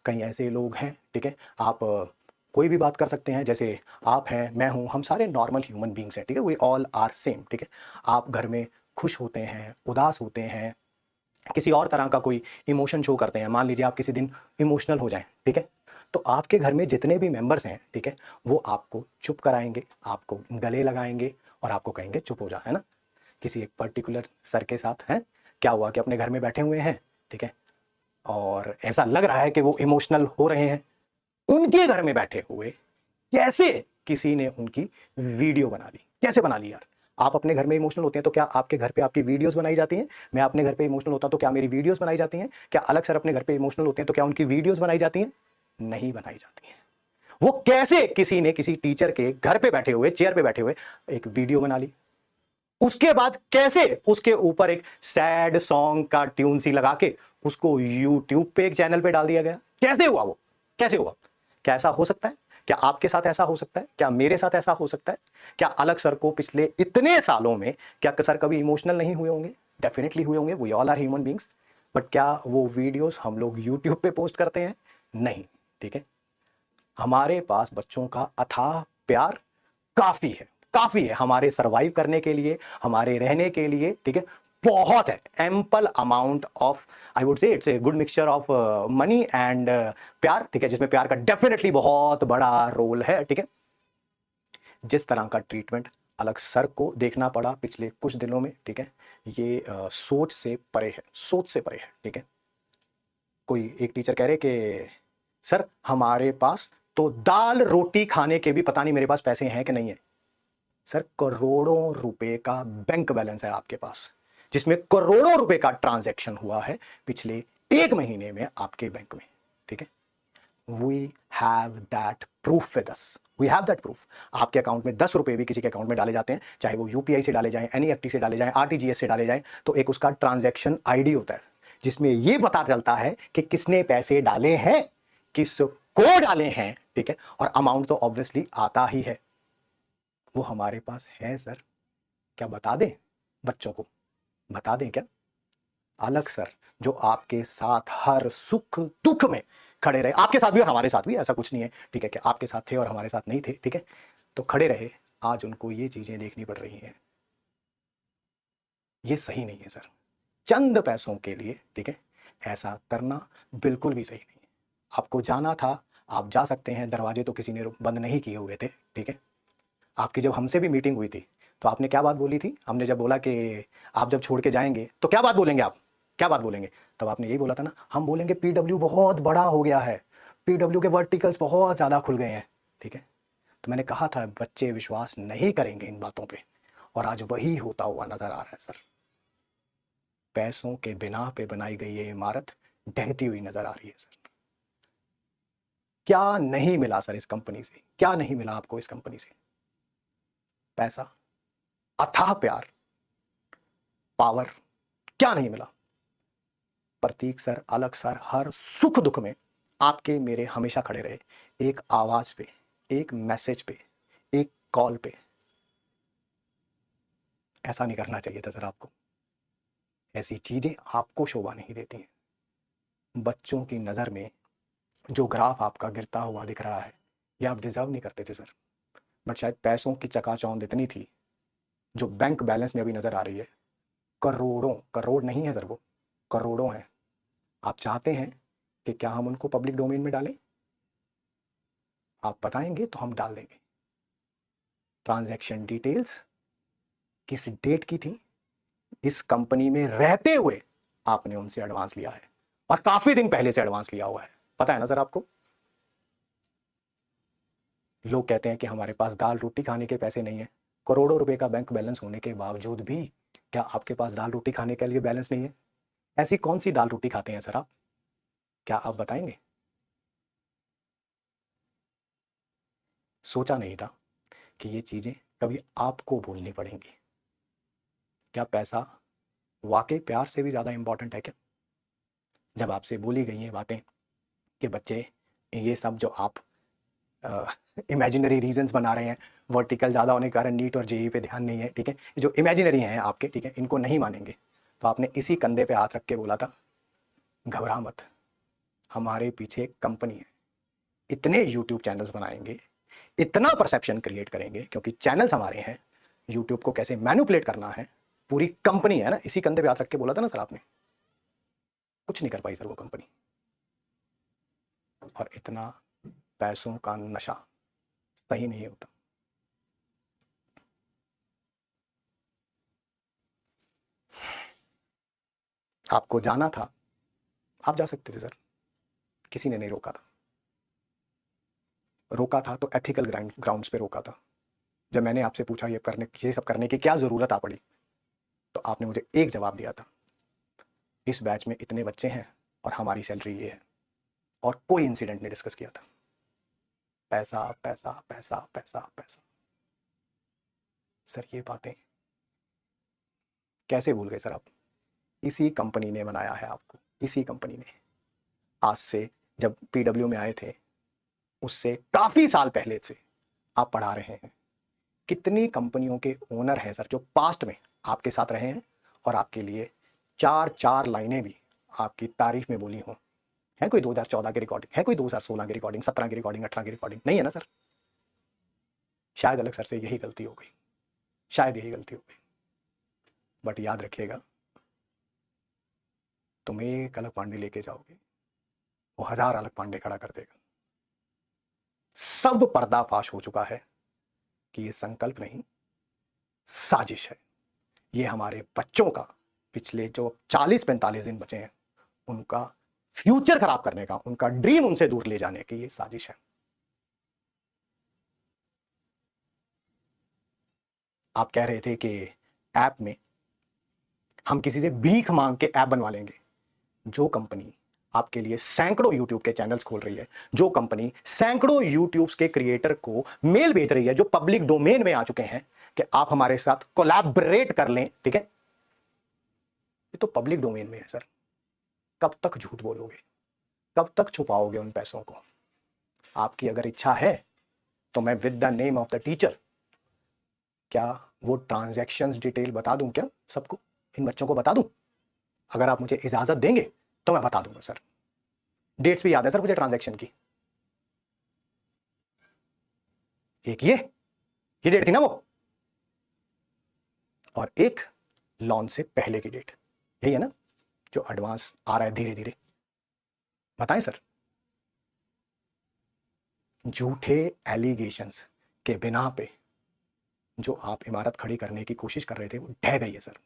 कई ऐसे लोग हैं, ठीक है, आप कोई भी बात कर सकते हैं, जैसे आप हैं, मैं हूँ, हम सारे नॉर्मल ह्यूमन बींग्स हैं, ठीक है, वी ऑल आर सेम, ठीक है। आप घर में खुश होते हैं, उदास होते हैं, किसी और तरह का कोई इमोशन शो करते हैं, मान लीजिए आप किसी दिन इमोशनल हो जाएं, ठीक है, तो आपके घर में जितने भी मेंबर्स हैं, ठीक है, वो आपको चुप कराएंगे, आपको गले लगाएंगे और आपको कहेंगे चुप हो जा, है ना। किसी एक पर्टिकुलर सर के साथ है क्या हुआ कि अपने घर में बैठे हुए हैं, ठीक है, और ऐसा लग रहा है कि वो इमोशनल हो रहे हैं, उनके घर में बैठे हुए कैसे किसी ने उनकी वीडियो बना ली, कैसे बना ली यार। आप अपने घर में इमोशनल होते हैं तो क्या आपके घर पे आपकी वीडियोस बनाई जाती हैं? मैं अपने घर पे इमोशनल होता तो क्या मेरी वीडियोस बनाई जाती हैं? क्या अलग सर अपने घर पे इमोशनल होते हैं तो क्या उनकी वीडियोस बनाई जाती हैं? नहीं बनाई जाती हैं। वो कैसे किसी ने किसी टीचर के घर पे बैठे हुए, चेयर पे बैठे हुए एक वीडियो बना ली, उसके बाद कैसे उसके ऊपर एक सैड सॉन्ग का ट्यून सी लगा के उसको यूट्यूब पे एक चैनल पे डाल दिया गया। कैसे हुआ वो, कैसे हुआ? क्या ऐसा हो सकता है? क्या आपके साथ ऐसा हो सकता है? क्या मेरे साथ ऐसा हो सकता है? क्या अलग सर को पिछले इतने सालों में क्या सर कभी इमोशनल नहीं हुए होंगे? डेफिनेटली हुए होंगे, we all are human beings. But क्या वो वीडियोस हम लोग यूट्यूब पे पोस्ट करते हैं? नहीं, ठीक है। हमारे पास बच्चों का अथाह प्यार काफी है, काफी है हमारे सरवाइव करने के लिए, हमारे रहने के लिए, ठीक है, बहुत है, ample amount of, I would say it's a good mixture of money and प्यार, ठीक है, जिसमें प्यार का डेफिनेटली बहुत बड़ा रोल है, ठीक है। जिस तरह का ट्रीटमेंट अलग सर को देखना पड़ा पिछले कुछ दिनों में, ठीक है, ये सोच से परे है, सोच से परे है, ठीक है। कोई एक टीचर कह रहे कि सर हमारे पास तो दाल रोटी खाने के भी पता नहीं मेरे पास पैसे हैं कि नहीं है। सर करोड़ों रुपए का बैंक बैलेंस है आपके पास, जिसमें करोड़ों रुपए का ट्रांजैक्शन हुआ है पिछले 1 महीने में आपके बैंक में, ठीक है। We have that proof with us, we have that proof. आपके अकाउंट में 10 रुपए भी किसी के अकाउंट में डाले जाते हैं, चाहे वो यूपीआई से डाले जाएं, एनईएफटी से डाले जाएं, आरटीजीएस से डाले जाएं, तो एक उसका ट्रांजैक्शन आईडी होता है जिसमें यह पता चलता है कि किसने पैसे डाले हैं, किसको डाले हैं, ठीक है, और अमाउंट तो ऑब्वियसली आता ही है। वो हमारे पास है सर, क्या बता दें बच्चों को, बता दें क्या? अलग सर जो आपके साथ हर सुख दुख में खड़े रहे, आपके साथ भी और हमारे साथ भी, ऐसा कुछ नहीं है, ठीक है, कि आपके साथ थे और हमारे साथ नहीं थे, ठीक है, तो खड़े रहे, आज उनको ये चीजें देखनी पड़ रही हैं। ये सही नहीं है सर, चंद पैसों के लिए, ठीक है, ऐसा करना बिल्कुल भी सही नहीं है। आपको जाना था, आप जा सकते हैं, दरवाजे तो किसी ने बंद नहीं किए हुए थे, ठीक है। आपकी जब हमसे भी मीटिंग हुई थी तो आपने क्या बात बोली थी? हमने जब बोला कि आप जब छोड़ के जाएंगे तो क्या बात बोलेंगे, आप क्या बात बोलेंगे, तब आपने यही बोला था ना, हम बोलेंगे पीडब्ल्यू बहुत बड़ा हो गया है, पीडब्ल्यू के वर्टिकल्स बहुत ज़्यादा खुल गए हैं, ठीक है। तो मैंने कहा था बच्चे विश्वास नहीं करेंगे इन बातों पे, और आज वही होता हुआ नजर आ रहा है सर। पैसों के बिना पे बनाई गई ये इमारत ढहती हुई नजर आ रही है सर। क्या नहीं मिला सर इस कंपनी से, क्या नहीं मिला आपको इस कंपनी से? पैसा, अथाह प्यार, पावर, क्या नहीं मिला? प्रतीक सर, अलग सर हर सुख दुख में आपके मेरे हमेशा खड़े रहे, एक आवाज पे, एक मैसेज पे, एक कॉल पे। ऐसा नहीं करना चाहिए था सर आपको, ऐसी चीजें आपको शोभा नहीं देती हैं। बच्चों की नजर में जो ग्राफ आपका गिरता हुआ दिख रहा है ये आप डिजर्व नहीं करते थे सर, बट शायद पैसों की चकाचौंध इतनी थी जो बैंक बैलेंस में अभी नजर आ रही है, करोड़ों, करोड़ नहीं है सर, वो करोड़ों है। आप चाहते हैं कि क्या हम उनको पब्लिक डोमेन में डालें? आप बताएंगे तो हम डाल देंगे। ट्रांजैक्शन डिटेल्स किस डेट की थी, इस कंपनी में रहते हुए आपने उनसे एडवांस लिया है, और काफी दिन पहले से एडवांस लिया हुआ है, पता है ना सर आपको। लोग कहते हैं कि हमारे पास दाल रोटी खाने के पैसे नहीं है, करोड़ों रुपए का बैंक बैलेंस होने के बावजूद भी क्या आपके पास दाल रोटी खाने के लिए बैलेंस नहीं है? ऐसी कौन सी दाल रोटी खाते हैं सर आप, क्या आप बताएंगे? सोचा नहीं था कि ये चीजें कभी आपको बोलनी पड़ेंगी। क्या पैसा वाकई प्यार से भी ज्यादा इंपॉर्टेंट है क्या? जब आपसे बोली गई हैं बातें कि बच्चे ये सब जो आप इमेजिनरी रीजंस बना रहे हैं, वर्टिकल ज़्यादा होने के कारण नीट और जेई पे ध्यान नहीं है, ठीक है, जो इमेजिनरी हैं आपके, ठीक है, इनको नहीं मानेंगे, तो आपने इसी कंधे पे हाथ रख के बोला था घबरा मत, हमारे पीछे एक कंपनी है। इतने यूट्यूब चैनल्स बनाएंगे, इतना परसेप्शन क्रिएट करेंगे, क्योंकि चैनल्स हमारे हैं, यूट्यूब को कैसे मैनिपुलेट करना है पूरी कंपनी है ना, इसी कंधे पे हाथ रख के बोला था ना सर आपने। कुछ नहीं कर पाई सर वो कंपनी। और इतना पैसों का नशा सही नहीं होता। आपको जाना था, आप जा सकते थे सर, किसी ने नहीं रोका था। रोका था तो एथिकल ग्राउंड्स पे रोका था। जब मैंने आपसे पूछा ये सब करने की क्या जरूरत आ पड़ी, तो आपने मुझे एक जवाब दिया था, इस बैच में इतने बच्चे हैं और हमारी सैलरी ये है, और कोई इंसिडेंट नहीं डिस्कस किया था। पैसा पैसा पैसा पैसा पैसा। सर ये बातें कैसे भूल गए सर आप? इसी कंपनी ने बनाया है आपको, इसी कंपनी ने। आज से जब पीडब्ल्यू में आए थे उससे काफी साल पहले से आप पढ़ा रहे हैं। कितनी कंपनियों के ओनर हैं सर जो पास्ट में आपके साथ रहे हैं और आपके लिए चार चार लाइनें भी आपकी तारीफ में बोली हों। है कोई 2014 की रिकॉर्डिंग, है कोई 2016 की रिकॉर्डिंग, 17 की रिकॉर्डिंग, 18 की रिकॉर्डिंग? नहीं है ना सर। शायद अलग सर से यही गलती हो गई, शायद यही गलती हो गई। बट याद रखिएगा, तुम एक अलग पांडे लेके जाओगे, वो 1000 अलग पांडे खड़ा कर देगा। सब पर्दाफाश हो चुका है कि ये संकल्प नहीं, साजिश है। ये हमारे बच्चों का पिछले जो 40-45 दिन बचे हैं उनका फ्यूचर खराब करने का, उनका ड्रीम उनसे दूर ले जाने की ये साजिश है। आप कह रहे थे कि ऐप में हम किसी से भीख मांग के ऐप बनवा लेंगे। जो कंपनी आपके लिए सैकड़ों यूट्यूब के चैनल्स खोल रही है, जो कंपनी सैकड़ों यूट्यूब के क्रिएटर को मेल भेज रही है जो पब्लिक डोमेन में आ चुके हैं कि आप हमारे साथ कोलैबोरेट कर लें, ठीक है, ये तो पब्लिक डोमेन में है सर। कब तक झूठ बोलोगे, कब तक छुपाओगे उन पैसों को? आपकी अगर इच्छा है तो मैं with the name of the teacher क्या वो ट्रांजैक्शंस डिटेल बता दूं क्या सबको, इन बच्चों को बता दूं? अगर आप मुझे इजाजत देंगे तो मैं बता दूंगा सर। डेट्स भी याद है सर मुझे ट्रांजैक्शन की। एक ये डेट थी ना वो, और एक लॉन्च से पहले की डेट, यही है ना जो एडवांस आ रहा है धीरे धीरे। बताएं सर। झूठे एलिगेशंस के बिना पे जो आप इमारत खड़ी करने की कोशिश कर रहे थे वो ढह गई है सर।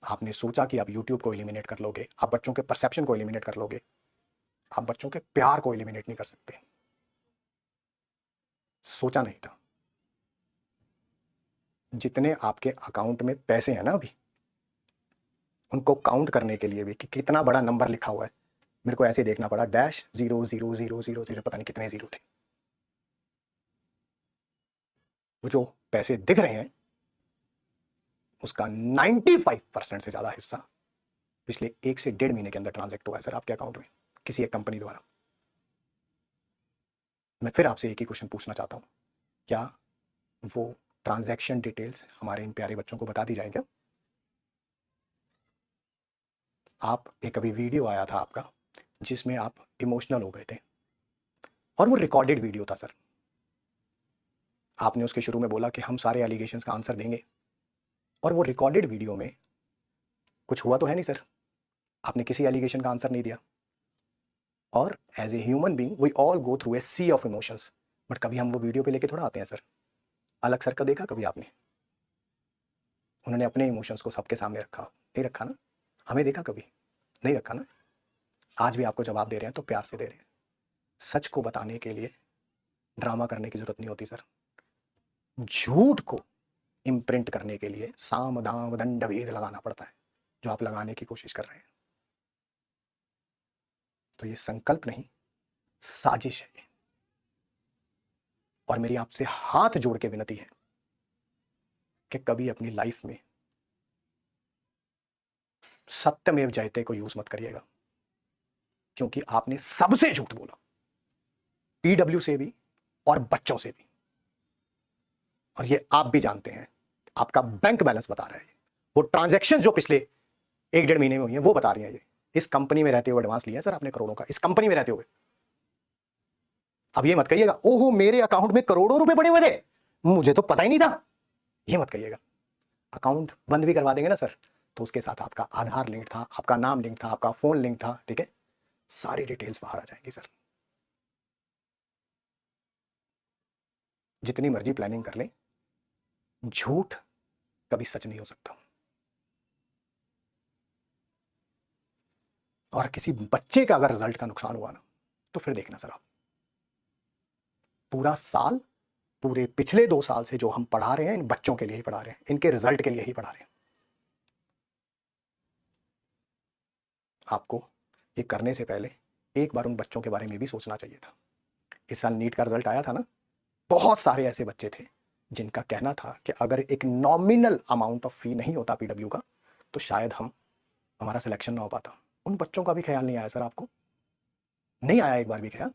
आपने सोचा कि आप YouTube को एलिमिनेट कर लोगे, आप बच्चों के परसेप्शन को एलिमिनेट कर लोगे, आप बच्चों के प्यार को एलिमिनेट नहीं कर सकते। सोचा नहीं था। जितने आपके अकाउंट में पैसे हैं ना अभी, उनको काउंट करने के लिए भी कि कितना बड़ा नंबर लिखा हुआ है, मेरे को ऐसे देखना पड़ा, -00000 पता नहीं कितने जीरो थे। वो जो पैसे दिख रहे हैं उसका 95% से ज्यादा हिस्सा पिछले 1 से 1.5 महीने के अंदर ट्रांजैक्ट हुआ है सर आपके अकाउंट में किसी एक कंपनी द्वारा। मैं फिर आपसे एक ही क्वेश्चन पूछना चाहता हूं, क्या वो ट्रांजैक्शन डिटेल्स हमारे इन प्यारे बच्चों को बता दी जाए क्या? आप एक अभी वीडियो आया था आपका जिसमें आप इमोशनल हो गए थे, और वो रिकॉर्डेड वीडियो था सर। आपने उसके शुरू में बोला कि हम सारे एलिगेशंस का आंसर देंगे, और वो रिकॉर्डेड वीडियो में कुछ हुआ तो है नहीं सर, आपने किसी एलिगेशन का आंसर नहीं दिया। और as a human being we all go through a sea of emotions, but कभी हम वो वीडियो पे लेके थोड़ा आते हैं सर। अलग सर का देखा कभी आपने? उन्होंने अपने इमोशंस को सबके सामने रखा, नहीं रखा ना? हमें देखा कभी? नहीं रखा ना? आज भी आपको जवाब दे रहे हैं तो प्यार से दे रहे हैं। सच को बताने के लिए ड्रामा करने की जरूरत नहीं होती सर। झूठ को इम्प्रिंट करने के लिए साम दाम दंड भेद लगाना पड़ता है, जो आप लगाने की कोशिश कर रहे हैं। तो ये संकल्प नहीं, साजिश है। और मेरी आपसे हाथ जोड़ के विनती है कि कभी अपनी लाइफ में सत्यमेव जयते को यूज मत करिएगा, क्योंकि आपने सबसे झूठ बोला, पीडब्ल्यू से भी और बच्चों से भी। और ये आप भी जानते हैं, आपका बैंक बैलेंस बता रहा है, वो ट्रांजैक्शन जो पिछले 1-1.5 महीने में हुई है वो बता रही है। ये इस कंपनी में रहते हुए एडवांस लिया है सर आपने करोड़ों का, इस कंपनी में रहते हुए। अब ये मत कहिएगा ओहो मेरे अकाउंट में करोड़ों रुपए पड़े हुए थे, मुझे तो पता ही नहीं था, ये मत कहिएगा। अकाउंट बंद भी करवा देंगे ना सर, तो उसके साथ आपका आधार लिंक था, आपका नाम लिंक था, आपका फोन लिंक था, ठीक है, सारी डिटेल्स बाहर आ जाएंगी सर। जितनी मर्जी प्लानिंग कर लें, झूठ कभी सच नहीं हो सकता। और किसी बच्चे का अगर रिजल्ट का नुकसान हुआ ना, तो फिर देखना सर आप, पूरा साल, पूरे पिछले 2 साल से जो हम पढ़ा रहे हैं इन बच्चों के लिए ही पढ़ा रहे हैं, इनके रिजल्ट के लिए ही पढ़ा रहे हैं। आपको ये करने से पहले एक बार उन बच्चों के बारे में भी सोचना चाहिए था। इस साल नीट का रिजल्ट आया था ना, बहुत सारे ऐसे बच्चे थे जिनका कहना था कि अगर एक नॉमिनल अमाउंट ऑफ फी नहीं होता पीडब्ल्यू का, तो शायद हमारा सिलेक्शन ना हो पाता। उन बच्चों का भी ख्याल नहीं आया सर आपको? नहीं आया एक बार भी ख्याल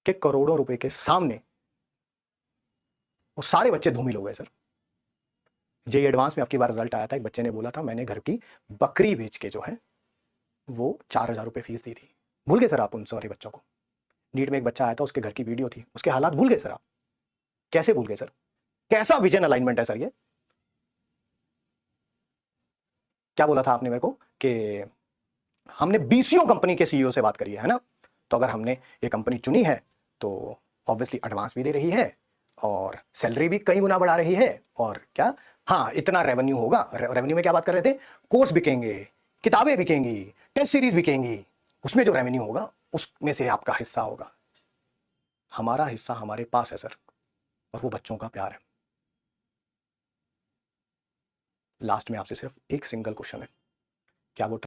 कि करोड़ों रुपए के सामने वो सारे बच्चे धूमिल हो गए सर। जेई एडवांस में आपकी बार रिजल्ट आया था, एक बच्चे ने बोला था मैंने घर की बकरी बेच के जो है वो 4,000 रुपये फीस दी थी। भूल गए सर आप उन सारे बच्चों को? नीट में एक बच्चा आया था, उसके घर की वीडियो थी, उसके हालात भूल गए सर आप? कैसे भूल गए सर? कैसा विजन अलाइनमेंट है सर ये? क्या बोला था आपने मेरे को कि हमने बीसीओ कंपनी के सीईओ से बात करी है ना, तो अगर हमने ये कंपनी चुनी है तो ऑब्वियसली एडवांस भी दे रही है और सैलरी भी कई गुना बढ़ा रही है, और क्या, हाँ इतना रेवेन्यू होगा। रेवेन्यू में क्या बात कर रहे थे? कोर्स बिकेंगे, किताबें बिकेंगी, टेस्ट सीरीज बिकेंगी, उसमें जो रेवेन्यू होगा उसमें से आपका हिस्सा होगा। हमारा हिस्सा हमारे पास है सर, और वो बच्चों का प्यार है। लास्ट में आपसे सिर्फ एक सिंगल क्वेश्चन है, क्या वो